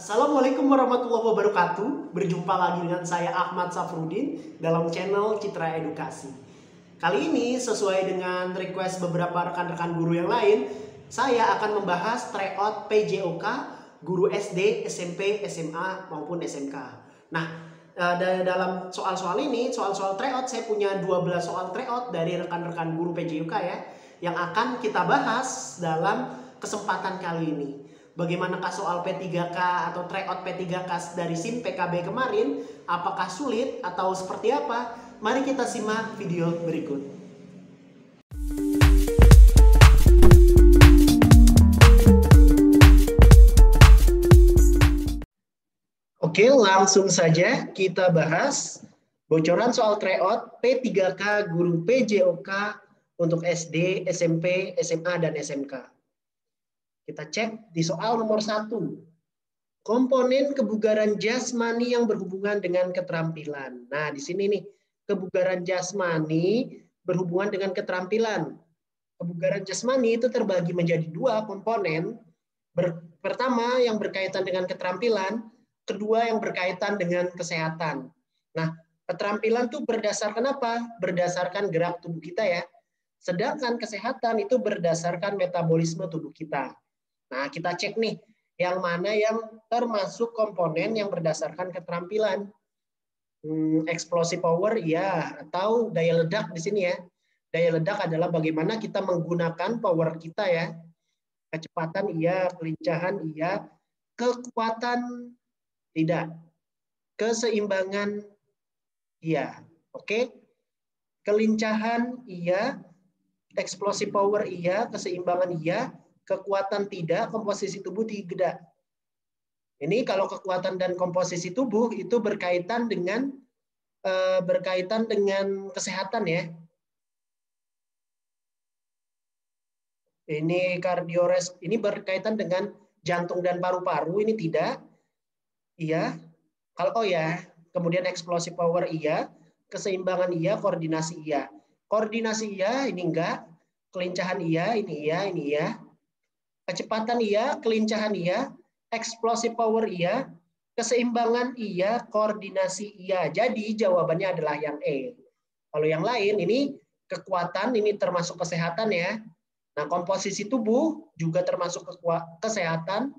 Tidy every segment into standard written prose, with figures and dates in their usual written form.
Assalamualaikum warahmatullahi wabarakatuh. Berjumpa lagi dengan saya Ahmad Safrudin dalam channel Citra Edukasi. Kali ini sesuai dengan request beberapa rekan-rekan guru yang lain, saya akan membahas tryout PJOK guru SD, SMP, SMA maupun SMK. Nah, dalam soal-soal ini, soal-soal tryout, saya punya 12 soal tryout dari rekan-rekan guru PJOK ya, yang akan kita bahas dalam kesempatan kali ini. Bagaimanakah soal P3K atau tryout P3K dari SIM PKB kemarin? Apakah sulit atau seperti apa? Mari kita simak video berikut. Oke, langsung saja kita bahas bocoran soal tryout P3K guru PJOK untuk SD, SMP, SMA, dan SMK. Kita cek di soal nomor 1. Komponen kebugaran jasmani yang berhubungan dengan keterampilan. Nah, di sini nih, kebugaran jasmani berhubungan dengan keterampilan. Kebugaran jasmani itu terbagi menjadi 2 komponen. Pertama yang berkaitan dengan keterampilan, kedua yang berkaitan dengan kesehatan. Nah, keterampilan itu berdasarkan apa? Berdasarkan gerak tubuh kita ya. Sedangkan kesehatan itu berdasarkan metabolisme tubuh kita. Nah, kita cek nih, yang mana yang termasuk komponen yang berdasarkan keterampilan. Explosive power, ya, atau daya ledak di sini ya. Daya ledak adalah bagaimana kita menggunakan power kita ya. Kecepatan, iya. Kelincahan, iya. Kekuatan, tidak. Keseimbangan, iya. Oke? Kelincahan, iya. Explosive power, iya. Keseimbangan, iya. Kekuatan tidak, komposisi tubuh tidak. Ini kalau kekuatan dan komposisi tubuh itu berkaitan dengan kesehatan ya. Ini ini berkaitan dengan jantung dan paru-paru, ini tidak. Iya. Kalau ya, kemudian explosive power iya, keseimbangan iya, koordinasi iya. Koordinasi iya, ini enggak. Kelincahan iya, ini iya, ini iya. Kecepatan iya, kelincahan iya, explosive power iya, keseimbangan iya, koordinasi iya. Jadi jawabannya adalah yang E. Kalau yang lain ini kekuatan, ini termasuk kesehatan ya. Nah, komposisi tubuh juga termasuk kesehatan.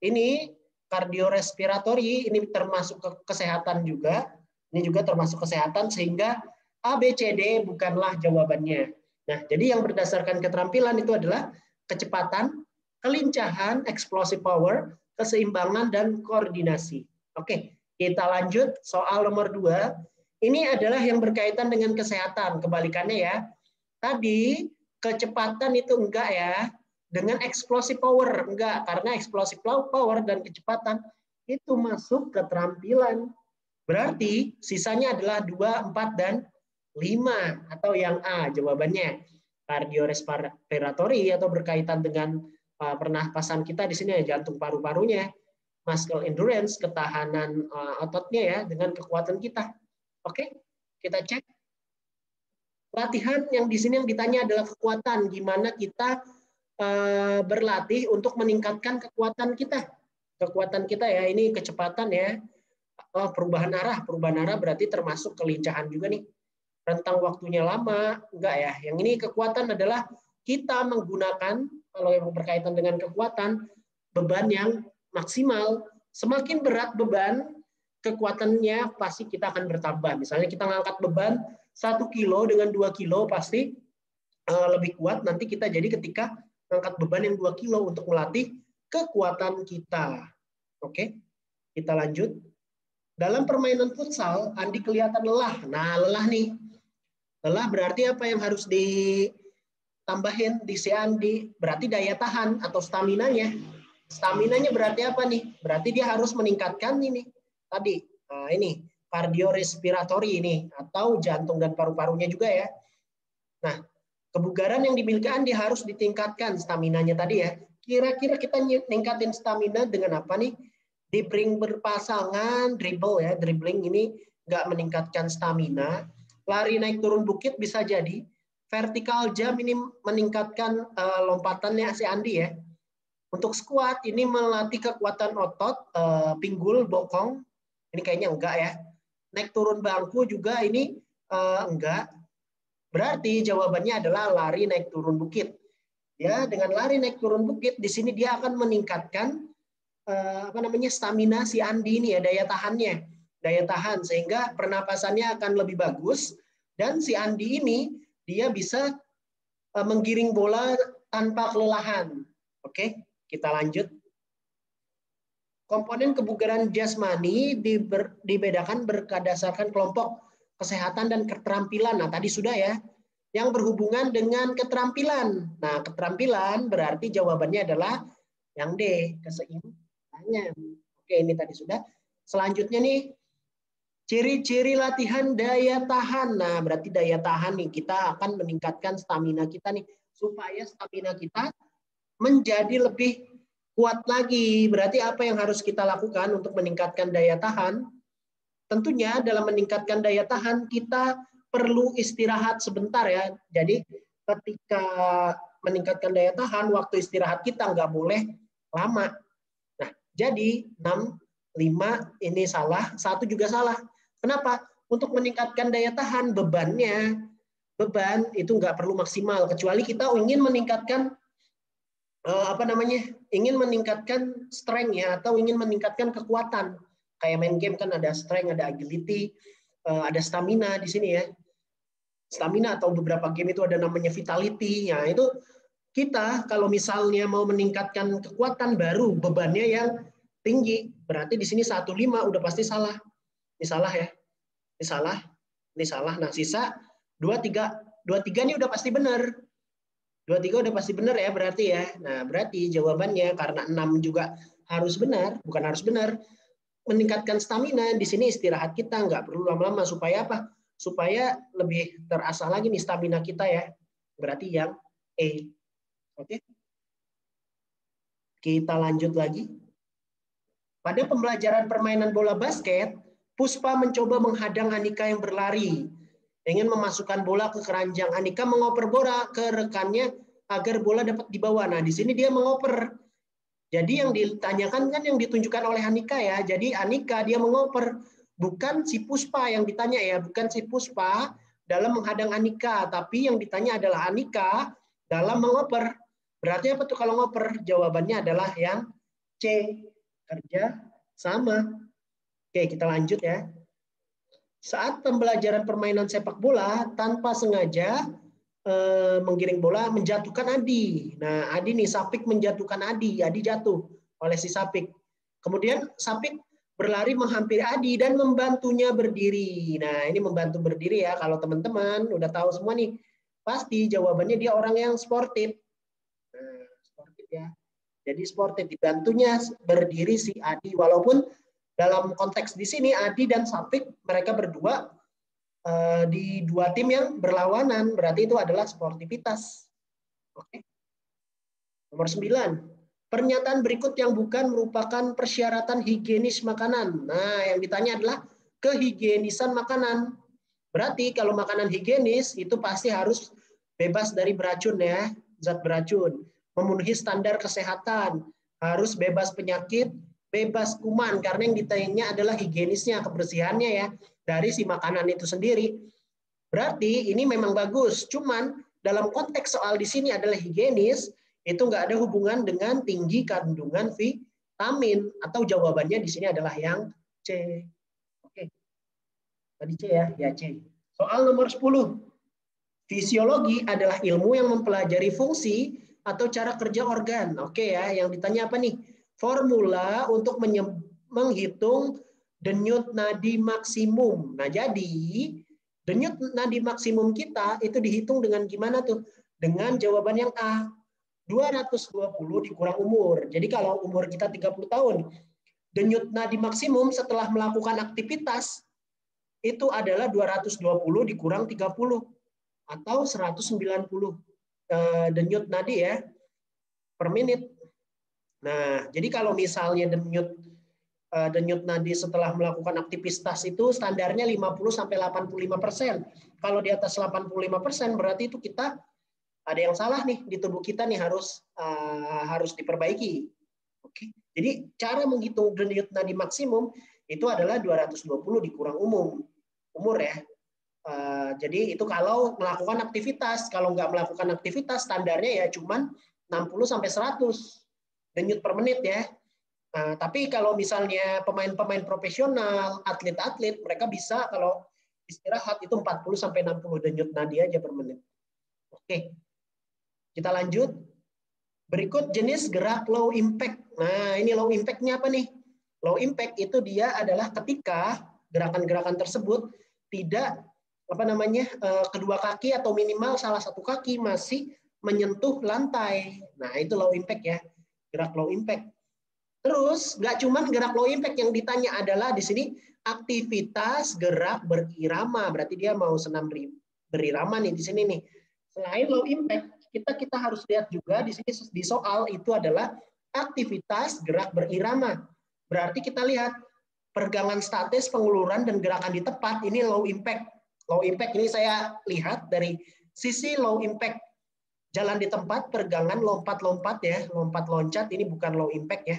Ini kardiorespiratory, ini termasuk kesehatan juga. Ini juga termasuk kesehatan sehingga A, B, C, D bukanlah jawabannya. Nah, jadi yang berdasarkan keterampilan itu adalah kecepatan, kelincahan, explosive power, keseimbangan, dan koordinasi. Oke, kita lanjut soal nomor 2. Ini adalah yang berkaitan dengan kesehatan. Kebalikannya ya. Tadi kecepatan itu enggak ya. Dengan explosive power enggak. Karena explosive power dan kecepatan itu masuk keterampilan. Berarti sisanya adalah 2, 4, dan 5. Atau yang A jawabannya. Kardiorespiratory atau berkaitan dengan pernapasan kita di sini ya, jantung paru-parunya, muscle endurance, ketahanan ototnya ya, dengan kekuatan kita. Oke, kita cek. Latihan yang di sini yang ditanya adalah kekuatan, gimana kita berlatih untuk meningkatkan kekuatan kita. Kekuatan kita ya, ini kecepatan ya, perubahan arah berarti termasuk kelincahan juga nih. Rentang waktunya lama, enggak ya. Yang ini kekuatan adalah kita menggunakan, kalau yang berkaitan dengan kekuatan, beban yang maksimal. Semakin berat beban, kekuatannya pasti kita akan bertambah. Misalnya kita ngangkat beban 1 kilo dengan 2 kilo pasti lebih kuat. Nanti kita jadi ketika ngangkat beban yang 2 kilo untuk melatih kekuatan kita. Oke, kita lanjut. Dalam permainan futsal, Andi kelihatan lelah. Nah, lelah nih. Lelah berarti apa yang harus ditambahin di si Andi? Berarti daya tahan atau stamina-nya. Stamina-nya berarti apa nih? Berarti dia harus meningkatkan ini. Tadi, nah ini, kardiorespiratory ini. Atau jantung dan paru-parunya juga ya. Nah, kebugaran yang dimiliki Andi harus ditingkatkan stamina-nya tadi ya. Kira-kira kita ningkatin stamina dengan apa nih? Dribbling berpasangan, dribbling ini nggak meningkatkan stamina. Lari naik turun bukit bisa jadi. Vertical jump ini meningkatkan lompatannya si Andi ya. Untuk squat ini melatih kekuatan otot pinggul, bokong. Ini kayaknya enggak ya. Naik turun bangku juga ini enggak. Berarti jawabannya adalah lari naik turun bukit. Ya, dengan lari naik turun bukit di sini dia akan meningkatkan stamina si Andi ini ya, daya tahannya. Daya tahan sehingga pernapasannya akan lebih bagus dan si Andi ini dia bisa menggiring bola tanpa kelelahan. Oke, kita lanjut. Komponen kebugaran jasmani dibedakan berdasarkan kelompok kesehatan dan keterampilan. Nah, tadi sudah ya. Yang berhubungan dengan keterampilan. Nah, keterampilan berarti jawabannya adalah yang D, keseimbangan. Oke, ini tadi sudah. Selanjutnya nih, ciri-ciri latihan daya tahan. Nah, berarti daya tahan nih, kita akan meningkatkan stamina kita nih, supaya stamina kita menjadi lebih kuat lagi. Berarti apa yang harus kita lakukan untuk meningkatkan daya tahan? Tentunya dalam meningkatkan daya tahan, kita perlu istirahat sebentar ya. Jadi ketika meningkatkan daya tahan, waktu istirahat kita nggak boleh lama. Nah, jadi 6, 5 ini salah, 1 juga salah. Kenapa? Untuk meningkatkan daya tahan, beban itu nggak perlu maksimal, kecuali kita ingin meningkatkan ingin meningkatkan strength ya, atau ingin meningkatkan kekuatan. Kayak main game kan ada strength, ada agility, ada stamina di sini ya. Stamina atau beberapa game itu ada namanya vitality. Ya, itu kita kalau misalnya mau meningkatkan kekuatan baru bebannya yang tinggi, berarti di sini 1, 5 udah pasti salah. Ini salah ya. Ini salah. Ini salah. Nah, sisa 2, 3. 2, 3 ini udah pasti benar. 2, 3 udah pasti benar ya berarti ya. Nah, berarti jawabannya karena 6 juga harus benar, bukan harus benar. Meningkatkan stamina, di sini istirahat kita nggak perlu lama-lama. Supaya apa? Supaya lebih terasa lagi nih stamina kita ya. Berarti yang E. Oke. Kita lanjut lagi. Pada pembelajaran permainan bola basket, Puspa mencoba menghadang Anika yang berlari. Ingin memasukkan bola ke keranjang. Anika mengoper bola ke rekannya agar bola dapat dibawa. Nah, di sini dia mengoper. Jadi yang ditanyakan kan yang ditunjukkan oleh Anika ya. Jadi Anika dia mengoper. Bukan si Puspa yang ditanya ya. Bukan si Puspa dalam menghadang Anika. Tapi yang ditanya adalah Anika dalam mengoper. Berarti apa tuh kalau ngoper? Jawabannya adalah yang C. Kerja sama. Oke, kita lanjut ya. Saat pembelajaran permainan sepak bola, tanpa sengaja menggiring bola, menjatuhkan Adi. Nah, Adi nih, Sapik menjatuhkan Adi. Adi jatuh oleh si Sapik. Kemudian Sapik berlari menghampiri Adi dan membantunya berdiri. Nah, ini membantu berdiri ya. Kalau teman-teman udah tahu semua nih, pasti jawabannya dia orang yang sportif. Nah, sportif ya. Jadi sportif, dibantunya berdiri si Adi. Walaupun dalam konteks di sini Adi dan Sapik mereka berdua di 2 tim yang berlawanan, berarti itu adalah sportivitas. Oke. Nomor 9. Pernyataan berikut yang bukan merupakan persyaratan higienis makanan. Nah, yang ditanya adalah kehigienisan makanan. Berarti kalau makanan higienis itu pasti harus bebas dari beracun ya, zat beracun. Memenuhi standar kesehatan, harus bebas penyakit, bebas kuman, karena yang ditanya adalah higienisnya, kebersihannya ya, dari si makanan itu sendiri. Berarti ini memang bagus, cuman dalam konteks soal di sini adalah higienis, itu nggak ada hubungan dengan tinggi kandungan vitamin, atau jawabannya di sini adalah yang C. Oke. Tadi C ya, ya C. Soal nomor 10. Fisiologi adalah ilmu yang mempelajari fungsi atau cara kerja organ. Oke ya, yang ditanya apa nih? Formula untuk menghitung denyut nadi maksimum. Nah, jadi denyut nadi maksimum kita itu dihitung dengan gimana tuh? Dengan jawaban yang A. 220 dikurang umur. Jadi kalau umur kita 30 tahun, denyut nadi maksimum setelah melakukan aktivitas itu adalah 220 dikurang 30 atau 190 denyut nadi ya per menit. Nah, jadi kalau misalnya denyut nadi setelah melakukan aktivitas itu standarnya 50 sampai 85%. Kalau di atas 85% berarti itu kita ada yang salah nih di tubuh kita nih, harus diperbaiki. Oke. Jadi cara menghitung denyut nadi maksimum itu adalah 220 dikurang umur ya. Jadi itu kalau melakukan aktivitas. Kalau nggak melakukan aktivitas, standarnya ya cuman 60 sampai 100 denyut per menit ya. Tapi kalau misalnya pemain-pemain profesional, atlet-atlet, mereka bisa kalau istirahat itu 40 sampai 60 denyut nadi aja per menit. Oke. Kita lanjut. Berikut jenis gerak low impact. Nah, ini low impact-nya apa nih? Low impact itu dia adalah ketika gerakan-gerakan tersebut tidak kedua kaki atau minimal salah satu kaki masih menyentuh lantai. Nah, itu low impact ya. Gerak low impact. Terus nggak cuma gerak low impact yang ditanya, adalah di sini aktivitas gerak berirama. Berarti dia mau senam berirama nih di sini nih. Selain low impact, kita harus lihat juga di sini di soal itu adalah aktivitas gerak berirama. Berarti kita lihat peregangan statis, penguluran dan gerakan di tempat ini low impact. Low impact ini saya lihat dari sisi low impact. Jalan di tempat, peregangan, lompat-lompat ya, lompat-loncat, ini bukan low impact ya.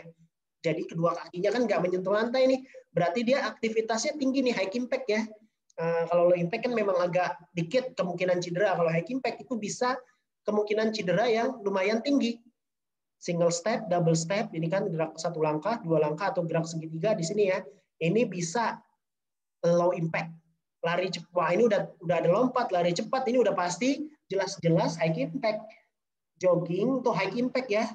Jadi kedua kakinya kan nggak menyentuh lantai nih. Berarti dia aktivitasnya tinggi nih, high impact ya. Kalau low impact kan memang agak dikit kemungkinan cedera. Kalau high impact itu bisa kemungkinan cedera yang lumayan tinggi. Single step, double step, ini kan gerak satu langkah, dua langkah, atau gerak segitiga di sini ya. Ini bisa low impact. Lari cepat, wah ini udah ada lompat, lari cepat, ini udah pasti jelas-jelas high impact. Jogging tuh high impact ya.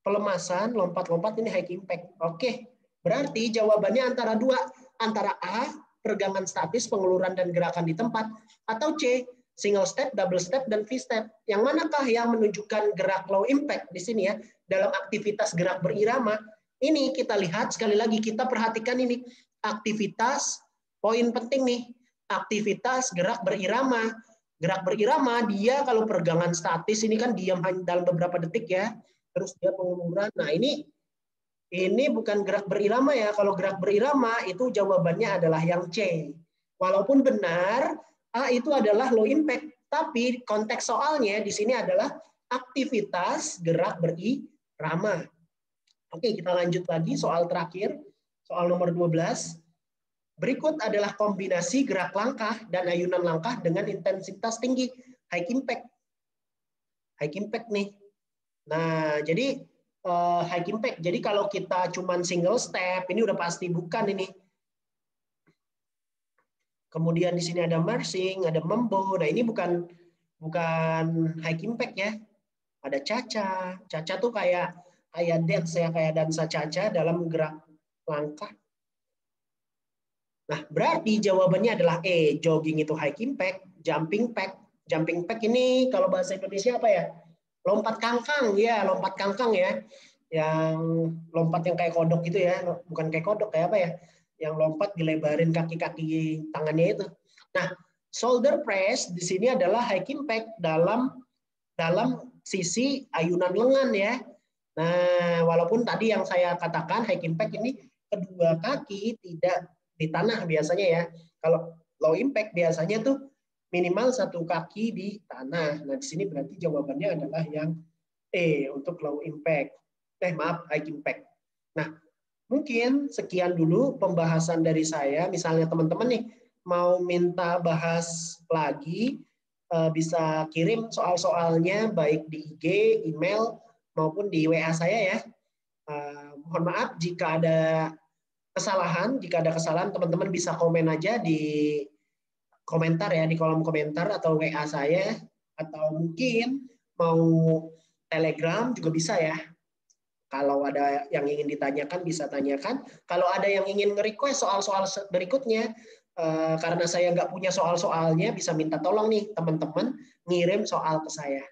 Pelemasan, lompat-lompat ini high impact. Oke, berarti jawabannya antara dua, antara A, peregangan statis, penguluran dan gerakan di tempat, atau C, single step, double step, dan V-step. Yang manakah yang menunjukkan gerak low impact di sini ya, dalam aktivitas gerak berirama? Ini kita lihat, sekali lagi kita perhatikan ini, aktivitas, poin penting nih, aktivitas gerak berirama. Gerak berirama, dia kalau peregangan statis, ini kan diam dalam beberapa detik ya, terus dia penguluran. Nah ini bukan gerak berirama ya. Kalau gerak berirama itu jawabannya adalah yang C. Walaupun benar A itu adalah low impact, tapi konteks soalnya di sini adalah aktivitas gerak berirama. Oke, kita lanjut lagi soal terakhir, soal nomor 12. Berikut adalah kombinasi gerak langkah dan ayunan langkah dengan intensitas tinggi, high impact. High impact nih. Nah, jadi high impact. Jadi kalau kita cuman single step, ini udah pasti bukan ini. Kemudian di sini ada marching, ada membo. Nah, ini bukan high impact ya. Ada caca. Caca tuh kayak dance ya, kayak dansa caca dalam gerak langkah. Nah, berarti jawabannya adalah E, jogging itu high impact, jumping pack. Jumping pack ini kalau bahasa Indonesia apa ya? Lompat kangkang, ya, lompat kangkang ya. Yang lompat yang kayak kodok gitu ya, bukan kayak kodok, kayak apa ya? Yang lompat dilebarin kaki-kaki tangannya itu. Nah, shoulder press di sini adalah high impact dalam sisi ayunan lengan ya. Nah, walaupun tadi yang saya katakan high impact ini kedua kaki tidak di tanah biasanya ya. Kalau low impact biasanya tuh minimal satu kaki di tanah. Nah, di sini berarti jawabannya adalah yang E untuk low impact. Maaf, high impact. Nah, mungkin sekian dulu pembahasan dari saya. Misalnya teman-teman nih mau minta bahas lagi, bisa kirim soal-soalnya baik di IG, email, maupun di WA saya ya. Mohon maaf jika ada kesalahan. Jika ada kesalahan, teman-teman bisa komen aja di komentar ya, di kolom komentar atau WA saya, atau mungkin mau Telegram juga bisa ya. Kalau ada yang ingin ditanyakan bisa tanyakan. Kalau ada yang ingin nge-request soal-soal berikutnya, karena saya nggak punya soal-soalnya, bisa minta tolong nih teman-teman ngirim soal ke saya.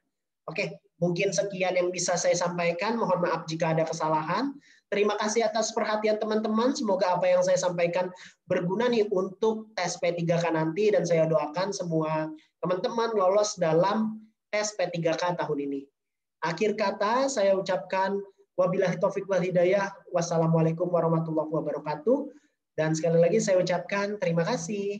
Oke, mungkin sekian yang bisa saya sampaikan. Mohon maaf jika ada kesalahan. Terima kasih atas perhatian teman-teman. Semoga apa yang saya sampaikan berguna nih untuk tes P3K nanti, dan saya doakan semua teman-teman lolos dalam tes P3K tahun ini. Akhir kata saya ucapkan wabillahi taufik wal hidayah. Wassalamualaikum warahmatullahi wabarakatuh. Dan sekali lagi saya ucapkan terima kasih.